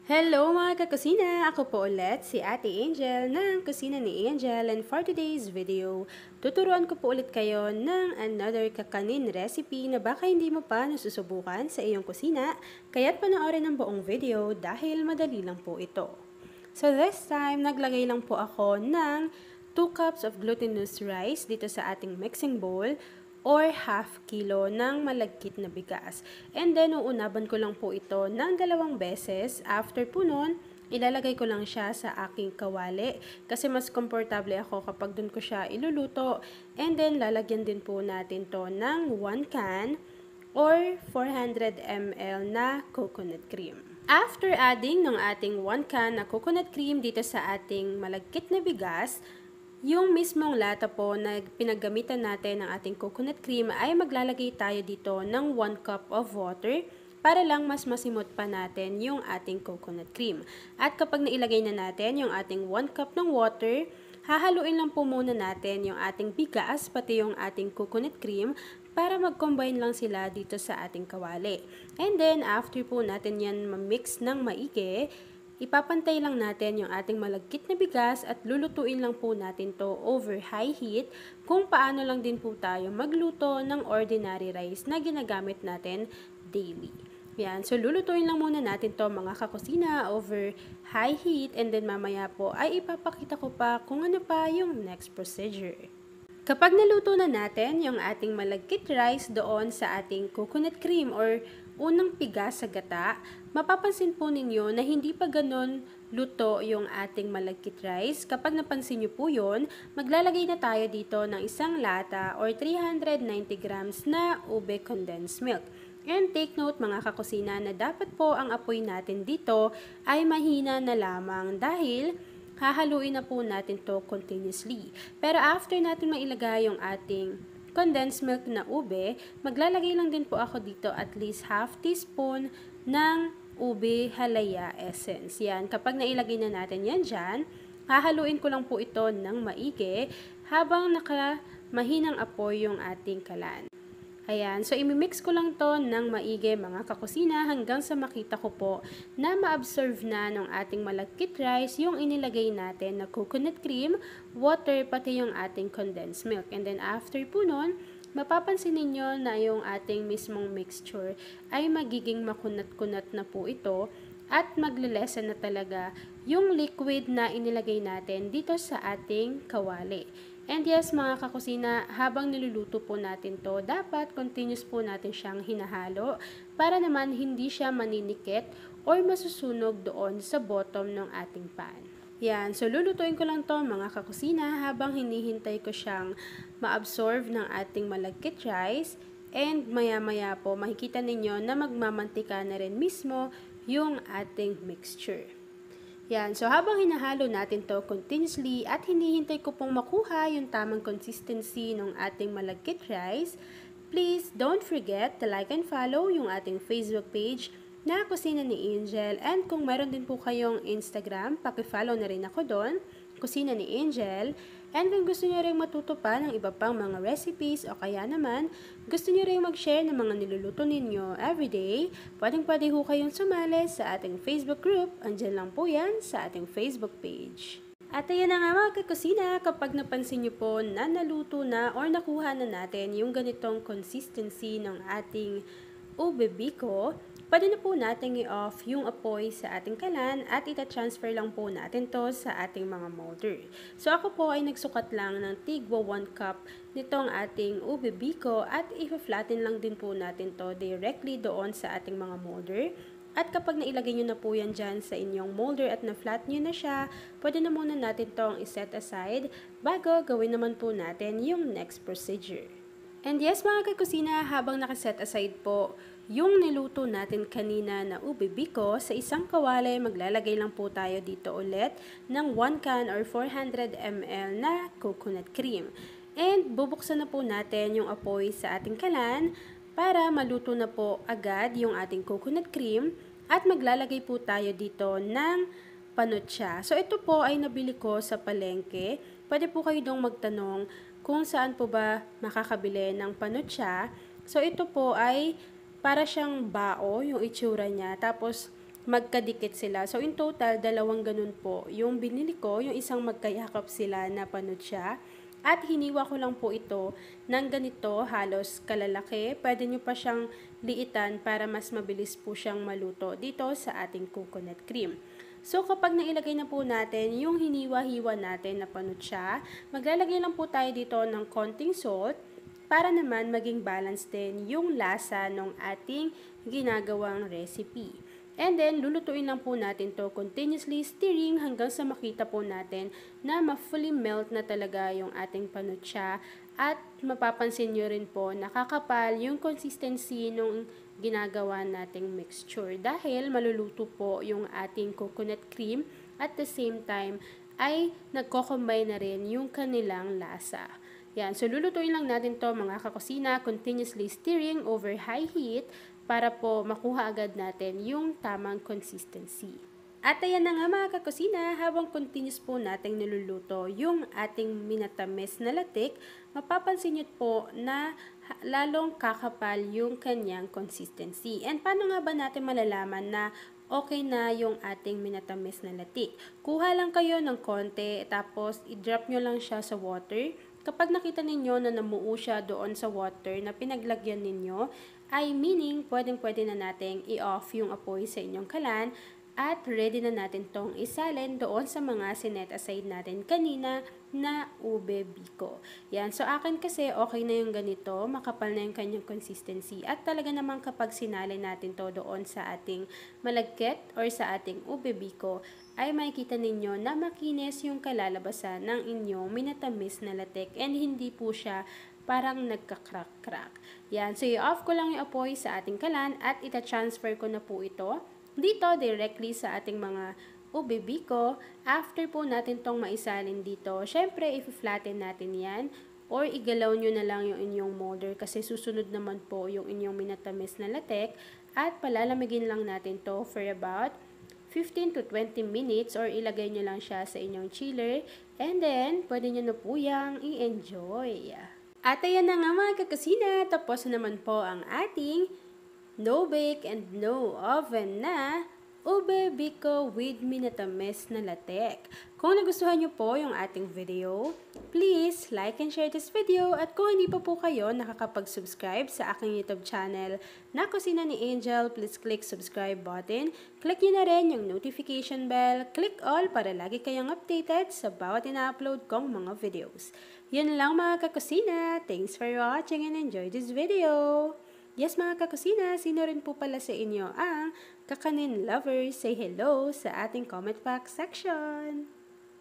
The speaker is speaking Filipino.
Hello mga kakusina! Ako po ulit si Ate Angel ng Kusina ni Angel, and for today's video, tuturuan ko po ulit kayo ng another kakanin recipe na baka hindi mo pa nasusubukan sa iyong kusina, kaya't panoorin ang buong video dahil madali lang po ito. So this time, naglagay lang po ako ng 2 cups of glutinous rice dito sa ating mixing bowl, or half kilo ng malagkit na bigas. And then, uunaban ko lang po ito ng 2 beses. After po nun, ilalagay ko lang siya sa aking kawali kasi mas komportable ako kapag dun ko siya iluluto. And then, lalagyan din po natin to ng 1 can or 400 ml na coconut cream. After adding ng ating 1 can na coconut cream dito sa ating malagkit na bigas, yung mismong lata po na pinaggamitan natin ng ating coconut cream ay maglalagay tayo dito ng 1 cup of water para lang mas masimot pa natin yung ating coconut cream. At kapag nailagay na natin yung ating 1 cup ng water, hahaluin lang po muna natin yung ating bigas pati yung ating coconut cream para mag-combine lang sila dito sa ating kawali. And then after po natin yan ma-mix ng maigi, ipapantay lang natin yung ating malagkit na bigas at lulutuin lang po natin to over high heat kung paano lang din po tayo magluto ng ordinary rice na ginagamit natin daily. Yan, so lulutuin lang muna natin to mga kakusina over high heat, and then mamaya po ay ipapakita ko pa kung ano pa yung next procedure. Kapag naluto na natin yung ating malagkit rice doon sa ating coconut cream or unang piga sa gata, mapapansin po ninyo na hindi pa ganon luto yung ating malagkit rice. Kapag napansin nyo po yun, maglalagay na tayo dito ng isang lata or 390 grams na ube condensed milk. And take note mga kakusina na dapat po ang apoy natin dito ay mahina na lamang dahil hahaluin na po natin to continuously. Pero after natin mailagay yung ating condensed milk na ube, maglalagay lang din po ako dito at least half teaspoon ng ube halaya essence. Yan, kapag nailagay na natin yan dyan, hahaluin ko lang po ito ng maigi habang mahinang apoy yung ating kalan. Ayan, so imimix ko lang to ng maigi mga kakusina hanggang sa makita ko po na ma-absorb na ng ating malagkit rice yung inilagay natin na coconut cream, water, pati yung ating condensed milk. And then after po nun, mapapansin ninyo na yung ating mismong mixture ay magiging makunat-kunat na po ito at magle-lessen na talaga yung liquid na inilagay natin dito sa ating kawali. And yes mga kakusina, habang niluluto po natin to, dapat continuous po natin siyang hinahalo para naman hindi siya maninikit or masusunog doon sa bottom ng ating pan. Yan, so lulutuin ko lang to mga kakusina habang hinihintay ko siyang ma-absorb ng ating malagkit rice, and maya-maya po makikita ninyo na magmamantika na rin mismo yung ating mixture. Yan, so habang hinahalo natin to continuously at hinihintay ko pong makuha yung tamang consistency ng ating malagkit rice, please don't forget to like and follow yung ating Facebook page na Kusina ni Angel, and kung meron din po kayong Instagram, paki-follow na rin ako doon, Kusina ni Angel. And kung gusto nyo rin matuto pa ng iba pang mga recipes o kaya naman gusto nyo rin mag-share ng mga niluluto ninyo everyday, pwedeng-pwede ho kayong sumali sa ating Facebook group. Andyan lang po yan sa ating Facebook page. At ayan na nga mga kakusina, kapag napansin nyo po na naluto na or nakuha na natin yung ganitong consistency ng ating ube biko, pwede na po natin i-off yung apoy sa ating kalan at ita-transfer lang po natin to sa ating mga molder. So ako po ay nagsukat lang ng tigwa 1 cup nitong ating ube biko at i-flatten lang din po natin to directly doon sa ating mga molder. At kapag nailagay nyo na po yan dyan sa inyong molder at na-flat nyo na siya, pwede na muna natin tong iset aside bago gawin naman po natin yung next procedure. And yes mga kakusina, habang nakaset aside po yung niluto natin kanina na ube biko, sa isang kawali maglalagay lang po tayo dito ulit ng 1 can or 400 ml na coconut cream. And bubuksan na po natin yung apoy sa ating kalan para maluto na po agad yung ating coconut cream, at maglalagay po tayo dito ng panutsa. So ito po ay nabili ko sa palengke. Pwede po kayo dong magtanong kung saan po ba makakabili ng panutsa. So ito po ay para siyang bao yung itsura niya. Tapos magkadikit sila. So, in total, dalawang ganun po. Yung binili ko, yung isang magkayakap sila na panutsa. At hiniwa ko lang po ito ng ganito, halos kalalaki. Pwede nyo pa siyang liitan para mas mabilis po siyang maluto dito sa ating coconut cream. So, kapag nailagay na po natin yung hiniwa-hiwa natin na panutsa, maglalagay lang po tayo dito ng konting salt para naman maging balance din yung lasa ng ating ginagawang recipe. And then, lulutuin lang po natin to continuously stirring hanggang sa makita po natin na ma-fully melt na talaga yung ating panutsa. At mapapansin nyo rin po, nakakapal yung consistency nung ginagawa nating mixture. Dahil maluluto po yung ating coconut cream at the same time ay nagko-combine na rin yung kanilang lasa. Yan, so lulutuin lang natin to mga kakusina, continuously stirring over high heat para po makuha agad natin yung tamang consistency. At ayan na nga mga kakusina, habang continuous po nating niluluto yung ating minatamis na latik, mapapansin nyo po na lalong kakapal yung kanyang consistency. And paano nga ba natin malalaman na okay na yung ating minatamis na latik? Kuha lang kayo ng konti, tapos i-drop nyo lang siya sa water. Kapag nakita ninyo na namuo siya doon sa water na pinaglagyan ninyo, ay meaning pwedeng-pwede na nating i-off yung apoy sa inyong kalan at ready na natin tong isalin doon sa mga sinet aside natin kanina na ube biko. Yan, so akin kasi okay na yung ganito, makapal na yung kanyang consistency at talaga namang kapag sinalin natin to doon sa ating malagkit or sa ating ube biko, ay makikita ninyo na makinis yung kalalabasan ng inyong minatamis na latik and hindi po siya parang nagka-crack-crack. Yan, so i-off ko lang yung apoy sa ating kalan at ita-transfer ko na po ito dito directly sa ating mga ube biko. After po natin tong maisalin dito, syempre i-flatten natin yan or igalaw nyo na lang yung inyong molder kasi susunod naman po yung inyong minatamis na latek at palalamigin lang natin to for about 15 to 20 minutes or ilagay nyo lang siya sa inyong chiller and then pwede nyo na po yang i-enjoy. At ayan na nga mga kakusina, tapos na naman po ang ating no bake and no oven na ube biko with minatamis na latek. Kung nagustuhan nyo po yung ating video, please like and share this video at kung hindi pa po kayo nakakapag-subscribe sa aking YouTube channel na Kusina ni Angel, please click subscribe button, click nyo na rin yung notification bell, click all para lagi kayong updated sa bawat ina-upload kong mga videos. Yun lang mga kakusina, thanks for watching and enjoy this video! Yes mga kakusina, sino rin po pala sa inyo ang kakanin lovers? Say hello sa ating comment box section!